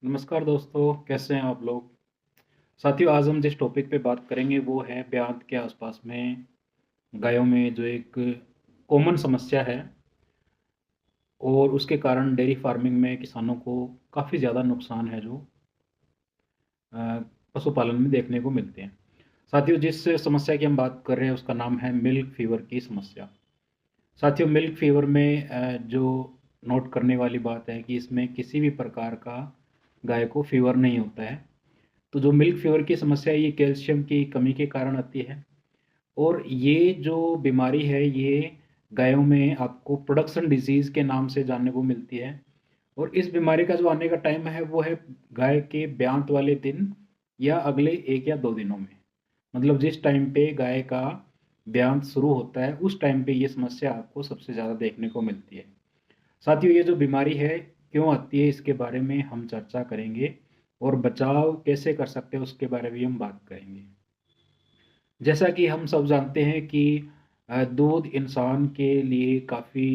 नमस्कार दोस्तों, कैसे हैं आप लोग। साथियों, आज हम जिस टॉपिक पे बात करेंगे वो है ब्यात के आसपास में गायों में जो एक कॉमन समस्या है और उसके कारण डेयरी फार्मिंग में किसानों को काफ़ी ज़्यादा नुकसान है जो अ, पशुपालन में देखने को मिलते हैं। साथियों, जिस समस्या की हम बात कर रहे हैं उसका नाम है मिल्क फीवर की समस्या। साथियों, मिल्क फीवर में जो नोट करने वाली बात है कि इसमें किसी भी प्रकार का गाय को फीवर नहीं होता है। तो जो मिल्क फीवर की समस्या है ये कैल्शियम की कमी के कारण आती है और ये जो बीमारी है ये गायों में आपको प्रोडक्शन डिजीज़ के नाम से जानने को मिलती है। और इस बीमारी का जो आने का टाइम है वो है गाय के ब्यांत वाले दिन या अगले 1 या 2 दिनों में। मतलब जिस टाइम पे गाय का ब्यांत शुरू होता है उस टाइम पे ये समस्या आपको सबसे ज़्यादा देखने को मिलती है। साथियों, ये जो बीमारी है क्यों आती है इसके बारे में हम चर्चा करेंगे और बचाव कैसे कर सकते हैं उसके बारे में भी हम बात करेंगे। जैसा कि हम सब जानते हैं कि दूध इंसान के लिए काफ़ी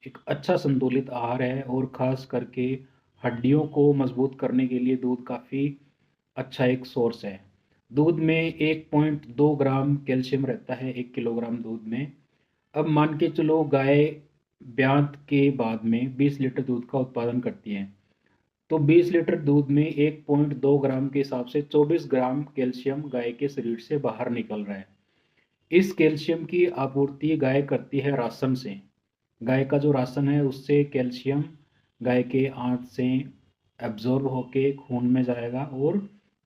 एक अच्छा संतुलित आहार है और ख़ास करके हड्डियों को मजबूत करने के लिए दूध काफ़ी अच्छा एक सोर्स है। दूध में 1.2 ग्राम कैल्शियम रहता है 1 किलोग्राम दूध में। अब मान के चलो गाय ब्यांत के बाद में 20 लीटर दूध का उत्पादन करती है, तो 20 लीटर दूध में 1.2 ग्राम के हिसाब से 24 ग्राम कैल्शियम गाय के शरीर से बाहर निकल रहा है। इस कैल्शियम की आपूर्ति गाय करती है राशन से। गाय का जो राशन है उससे कैल्शियम गाय के आंत से एब्जॉर्ब होके खून में जाएगा और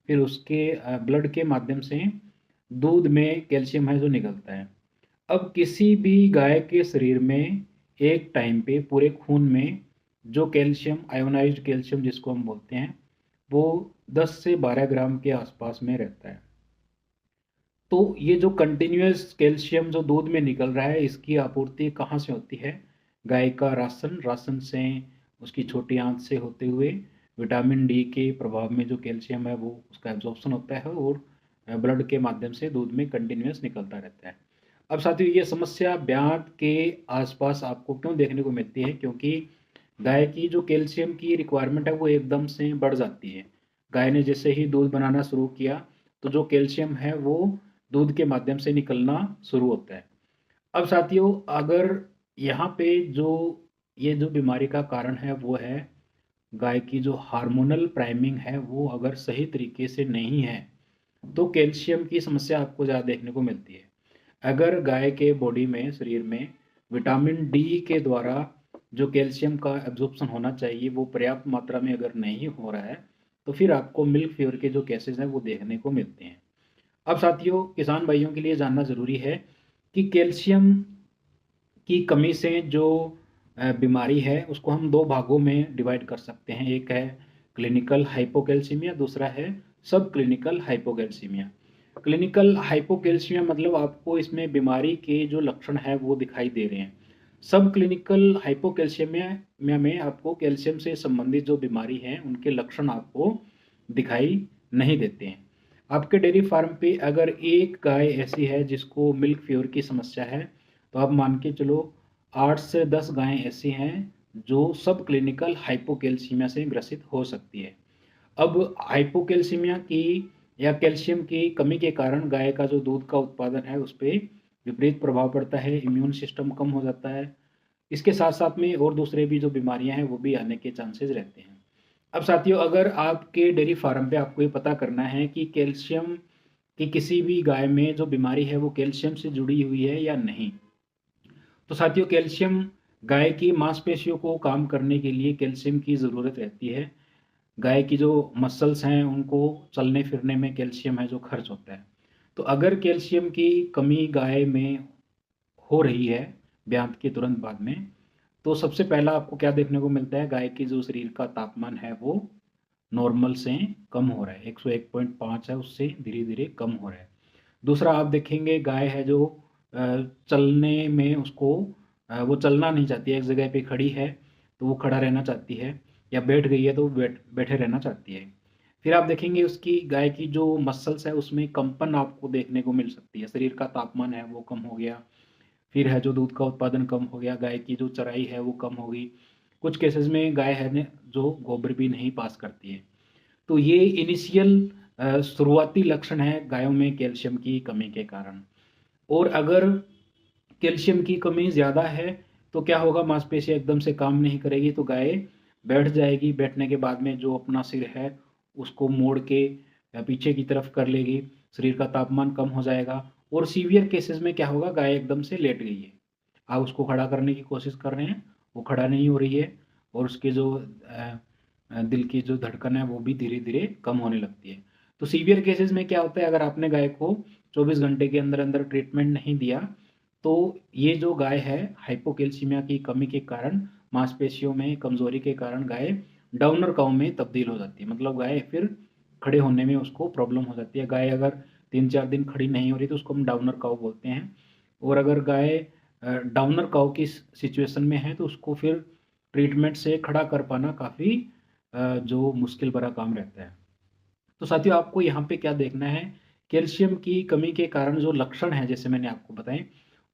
फिर उसके ब्लड के माध्यम से दूध में कैल्शियम है जो निकलता है। अब किसी भी गाय के शरीर में एक टाइम पे पूरे खून में जो कैल्शियम आयोनाइज्ड कैल्शियम जिसको हम बोलते हैं वो 10 से 12 ग्राम के आसपास में रहता है। तो ये जो कंटिन्यूअस कैल्शियम जो दूध में निकल रहा है इसकी आपूर्ति कहाँ से होती है? गाय का राशन, राशन से उसकी छोटी आंत से होते हुए विटामिन डी के प्रभाव में जो कैल्शियम है वो उसका एब्जॉर्प्शन होता है और ब्लड के माध्यम से दूध में कंटिन्यूअस निकलता रहता है। अब साथियों, ये समस्या ब्यात के आसपास आपको क्यों देखने को मिलती है? क्योंकि गाय की जो कैल्शियम की रिक्वायरमेंट है वो एकदम से बढ़ जाती है। गाय ने जैसे ही दूध बनाना शुरू किया तो जो कैल्शियम है वो दूध के माध्यम से निकलना शुरू होता है। अब साथियों, अगर यहाँ पे जो ये जो बीमारी का कारण है वो है गाय की जो हार्मोनल प्राइमिंग है वो अगर सही तरीके से नहीं है तो कैल्शियम की समस्या आपको ज़्यादा देखने को मिलती है। अगर गाय के बॉडी में शरीर में विटामिन डी के द्वारा जो कैल्शियम का एब्जॉर्प्शन होना चाहिए वो पर्याप्त मात्रा में अगर नहीं हो रहा है तो फिर आपको मिल्क फीवर के जो केसेस हैं वो देखने को मिलते हैं। अब साथियों, किसान भाइयों के लिए जानना ज़रूरी है कि कैल्शियम की कमी से जो बीमारी है उसको हम दो भागों में डिवाइड कर सकते हैं। एक है क्लिनिकल हाइपोकैल्सीमिया, दूसरा है सब क्लिनिकल हाइपोकैल्सीमिया। क्लिनिकल हाइपोकैल्सीमिया मतलब आपको इसमें बीमारी के जो लक्षण है वो दिखाई दे रहे हैं। सब क्लिनिकल हाइपोकैल्सीमिया में आपको कैल्शियम से संबंधित जो बीमारी है उनके लक्षण आपको दिखाई नहीं देते हैं। आपके डेयरी फार्म पे अगर एक गाय ऐसी है जिसको मिल्क फीवर की समस्या है तो आप मान के चलो 8 से 10 गायें ऐसी हैं जो सब क्लिनिकल हाइपोकैल्सीमिया से ग्रसित हो सकती है। अब हाइपोकैल्सीमिया की या कैल्शियम की कमी के कारण गाय का जो दूध का उत्पादन है उस पर विपरीत प्रभाव पड़ता है, इम्यून सिस्टम कम हो जाता है। इसके साथ साथ में और दूसरे भी जो बीमारियां हैं वो भी आने के चांसेस रहते हैं। अब साथियों, अगर आपके डेयरी फार्म पे आपको ये पता करना है कि कैल्शियम की किसी भी गाय में जो बीमारी है वो कैल्शियम से जुड़ी हुई है या नहीं, तो साथियों कैल्शियम गाय की मांसपेशियों को काम करने के लिए कैल्शियम की ज़रूरत रहती है। गाय की जो मसल्स हैं उनको चलने फिरने में कैल्शियम है जो खर्च होता है। तो अगर कैल्शियम की कमी गाय में हो रही है ब्यात के तुरंत बाद में, तो सबसे पहला आपको क्या देखने को मिलता है? गाय की जो शरीर का तापमान है वो नॉर्मल से कम हो रहा है, 101.5 है उससे धीरे धीरे कम हो रहा है। दूसरा आप देखेंगे गाय है जो चलने में उसको वो चलना नहीं चाहती है, एक जगह पे खड़ी है तो वो खड़ा रहना चाहती है, या बैठ गई है तो वो बैठे रहना चाहती है। फिर आप देखेंगे उसकी गाय की जो मसल्स है उसमें कंपन आपको देखने को मिल सकती है, शरीर का तापमान है वो कम हो गया। फिर है जो दूध का उत्पादन कम हो गया, गाय की जो चराई है वो कम हो गई। कुछ केसेस में गाय है ने जो गोबर भी नहीं पास करती है। तो ये इनिशियल शुरुआती लक्षण है गायों में कैल्शियम की कमी के कारण। और अगर कैल्शियम की कमी ज़्यादा है तो क्या होगा, मांसपेशियाँ एकदम से काम नहीं करेगी तो गाय बैठ जाएगी, बैठने के बाद में जो अपना सिर है उसको मोड़ के पीछे की तरफ कर लेगी, शरीर का तापमान कम हो जाएगा। और सीवियर केसेस में क्या होगा, गाय एकदम से लेट गई है, आप उसको खड़ा करने की कोशिश कर रहे हैं, वो खड़ा नहीं हो रही है, और उसके जो दिल की जो धड़कन है वो भी धीरे धीरे कम होने लगती है। तो सीवियर केसेस में क्या होता है, अगर आपने गाय को 24 घंटे के अंदर अंदर ट्रीटमेंट नहीं दिया तो ये जो गाय है हाइपोकैल्सीमिया की कमी के कारण, मांसपेशियों में कमजोरी के कारण गाय डाउनर काउ में तब्दील हो जाती है। मतलब गाय फिर खड़े होने में उसको प्रॉब्लम हो जाती है। गाय अगर 3-4 दिन खड़ी नहीं हो रही तो उसको हम डाउनर काउ बोलते हैं। और अगर गाय डाउनर काउ की सिचुएशन में है तो उसको फिर ट्रीटमेंट से खड़ा कर पाना काफ़ी जो मुश्किल भरा काम रहता है। तो साथियों, आपको यहाँ पे क्या देखना है, कैल्शियम की कमी के कारण जो लक्षण हैं जैसे मैंने आपको बताए,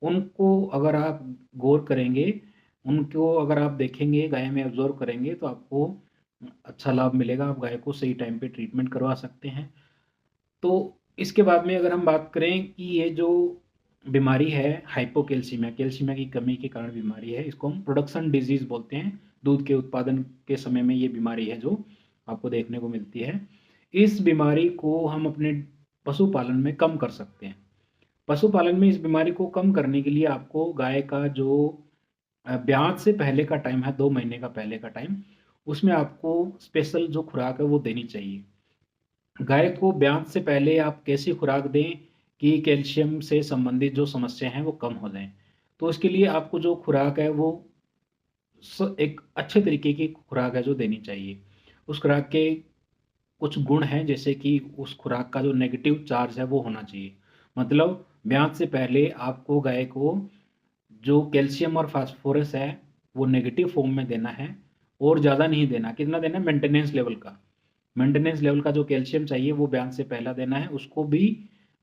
उनको अगर आप गौर करेंगे, उनको अगर आप देखेंगे, गाय में ऑब्जर्व करेंगे तो आपको अच्छा लाभ मिलेगा। आप गाय को सही टाइम पे ट्रीटमेंट करवा सकते हैं। तो इसके बाद में अगर हम बात करें कि ये जो बीमारी है हाइपोकैल्सीमिया, कैल्शियम की कमी के कारण बीमारी है, इसको हम प्रोडक्शन डिजीज बोलते हैं। दूध के उत्पादन के समय में ये बीमारी है जो आपको देखने को मिलती है। इस बीमारी को हम अपने पशुपालन में कम कर सकते हैं। पशुपालन में इस बीमारी को कम करने के लिए आपको गाय का जो ब्याज से पहले का टाइम है, 2 महीने का पहले का टाइम, उसमें आपको स्पेशल जो खुराक है वो देनी चाहिए। गाय को ब्याज से पहले आप कैसी खुराक दें कि कैल्शियम से संबंधित जो समस्या हैं वो कम हो जाएं। तो इसके लिए आपको जो खुराक है वो एक अच्छे तरीके की खुराक है जो देनी चाहिए। उस खुराक के कुछ गुण हैं, जैसे कि उस खुराक का जो नेगेटिव चार्ज है वो होना चाहिए। मतलब ब्याज से पहले आपको गाय को जो कैल्शियम और फास्फोरस है वो नेगेटिव फॉर्म में देना है, और ज़्यादा नहीं देना। कितना देना है, मेंटेनेंस लेवल का। मेंटेनेंस लेवल का जो कैल्शियम चाहिए वो ब्याज से पहला देना है। उसको भी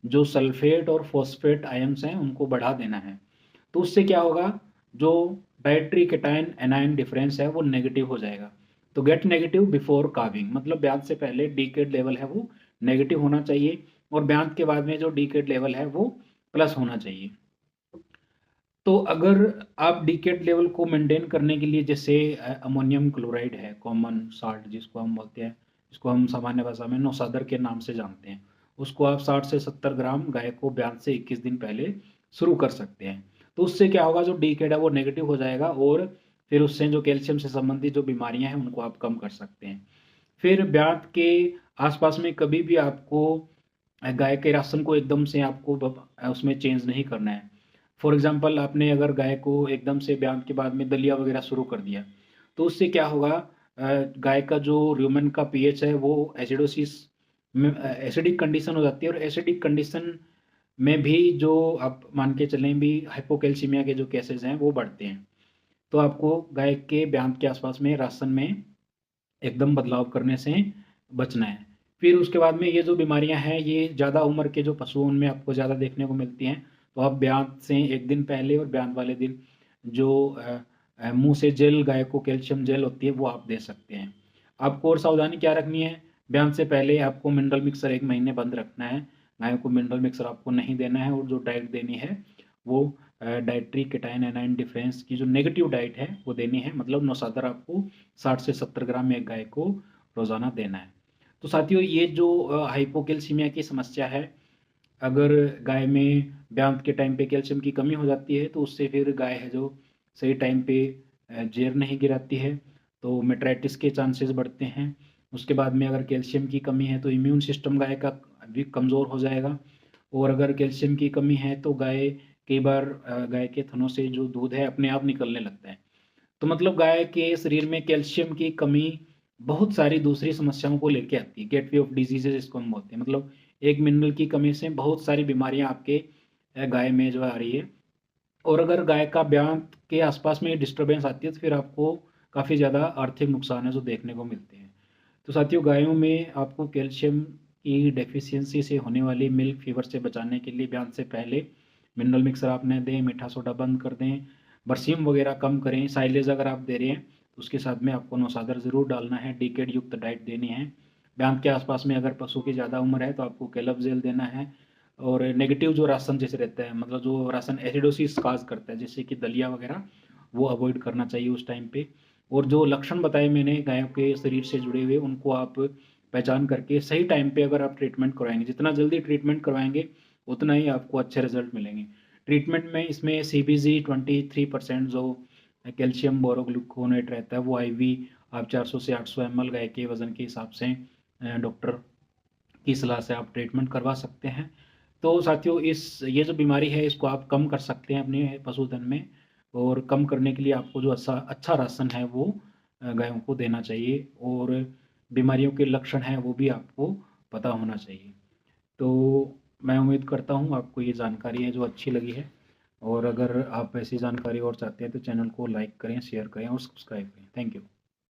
जो सल्फेट और फॉस्फेट आयन्स हैं उनको बढ़ा देना है। तो उससे क्या होगा, जो डाइट्री केटाइन एनायन डिफरेंस है वो नेगेटिव हो जाएगा। तो गेट नेगेटिव बिफोर काविंग, मतलब ब्याज से पहले डीकेड लेवल है वो नेगेटिव होना चाहिए, और ब्याज के बाद में जो डीकेड लेवल है वो प्लस होना चाहिए। तो अगर आप डीकेड लेवल को मेंटेन करने के लिए, जैसे अमोनियम क्लोराइड है, कॉमन साल्ट जिसको हम बोलते हैं, जिसको हम सामान्य भाषा में नौसादर के नाम से जानते हैं, उसको आप 60 से 70 ग्राम गाय को ब्याज से 21 दिन पहले शुरू कर सकते हैं। तो उससे क्या होगा, जो डीकेड है वो नेगेटिव हो जाएगा, और फिर उससे जो कैल्शियम से संबंधित जो बीमारियां हैं उनको आप कम कर सकते हैं। फिर ब्याज के आसपास में कभी भी आपको गाय के राशन को एकदम से आपको उसमें चेंज नहीं करना है। फॉर एग्जांपल, आपने अगर गाय को एकदम से ब्याज के बाद में दलिया वगैरह शुरू कर दिया तो उससे क्या होगा, गाय का जो र्यूमेन का पीएच है वो एसिडोसिस में एसिडिक कंडीशन हो जाती है, और एसिडिक कंडीशन में भी जो आप मान के चलें भी हाइपोकैल्सीमिया के जो केसेस हैं वो बढ़ते हैं। तो आपको गाय के ब्याज के आसपास में राशन में एकदम बदलाव करने से बचना है। फिर उसके बाद में ये जो बीमारियां हैं ये ज़्यादा उम्र के जो पशुओं में आपको ज़्यादा देखने को मिलती हैं। तो आप ब्याज से एक दिन पहले और ब्याज वाले दिन जो मुंह से जेल, गाय को कैल्शियम जेल होती है वो आप दे सकते हैं। आपको और सावधानी क्या रखनी है, ब्याज से पहले आपको मिनरल मिक्सर 1 महीने बंद रखना है। गाय को मिनरल मिक्सर आपको नहीं देना है, और जो डाइट देनी है वो डाइट्री केटाइन एनाइन डिफरेंस की जो नेगेटिव डाइट है वो देनी है। मतलब नौसादर आपको 60 से 70 ग्राम एक गाय को रोज़ाना देना है। तो साथियों, ये जो हाइपोकैल्सीमिया की समस्या है, अगर गाय में ब्याज के टाइम पे कैल्शियम की कमी हो जाती है तो उससे फिर गाय है जो सही टाइम पे जेर नहीं गिराती है, तो मेट्राइटिस के चांसेस बढ़ते हैं। उसके बाद में अगर कैल्शियम की कमी है तो इम्यून सिस्टम गाय का भी कमज़ोर हो जाएगा, और अगर कैल्शियम की कमी है तो गाय कई बार गाय के थनों से जो दूध है अपने आप निकलने लगता है। तो मतलब गाय के शरीर में कैल्शियम की कमी बहुत सारी दूसरी समस्याओं को लेके आती है, गेटवे ऑफ डिजीजेज इसको हम बोलते हैं। मतलब एक मिनरल की कमी से बहुत सारी बीमारियां आपके गाय में जो आ रही है। और अगर गाय का ब्याज के आसपास में डिस्टर्बेंस आती है तो फिर आपको काफ़ी ज़्यादा आर्थिक नुकसान है जो देखने को मिलते हैं। तो साथियों, गायों में आपको कैल्शियम की डेफिशिएंसी से होने वाली मिल्क फीवर से बचाने के लिए ब्याज से पहले मिनरल मिक्सर आप न दें, मीठा सोडा बंद कर दें, बरसीम वगैरह कम करें। साइलेज अगर आप दे रहे हैं तो उसके साथ में आपको नौसादर ज़रूर डालना है, डीकेड युक्त डाइट देनी है। ब्यांत के आसपास में अगर पशु की ज़्यादा उम्र है तो आपको कैलबजेल देना है। और नेगेटिव जो राशन जैसे रहता है, मतलब जो राशन एसिडोसिस काज करता है, जैसे कि दलिया वगैरह, वो अवॉइड करना चाहिए उस टाइम पे। और जो लक्षण बताए मैंने गायों के शरीर से जुड़े हुए, उनको आप पहचान करके सही टाइम पे अगर आप ट्रीटमेंट करवाएंगे, जितना जल्दी ट्रीटमेंट करवाएंगे उतना ही आपको अच्छे रिजल्ट मिलेंगे। ट्रीटमेंट में इसमें CBG 23% जो कैल्शियम बोरोग्लूकोनेट रहता है वो IV आप 400 से 800 ml गाय के वजन के हिसाब से डॉक्टर की सलाह से आप ट्रीटमेंट करवा सकते हैं। तो साथियों, इस ये जो बीमारी है इसको आप कम कर सकते हैं अपने पशुधन में, और कम करने के लिए आपको जो अच्छा अच्छा राशन है वो गायों को देना चाहिए, और बीमारियों के लक्षण हैं वो भी आपको पता होना चाहिए। तो मैं उम्मीद करता हूँ आपको ये जानकारी है जो अच्छी लगी है, और अगर आप ऐसी जानकारी और चाहते हैं तो चैनल को लाइक करें, शेयर करें और सब्सक्राइब करें। Thank you.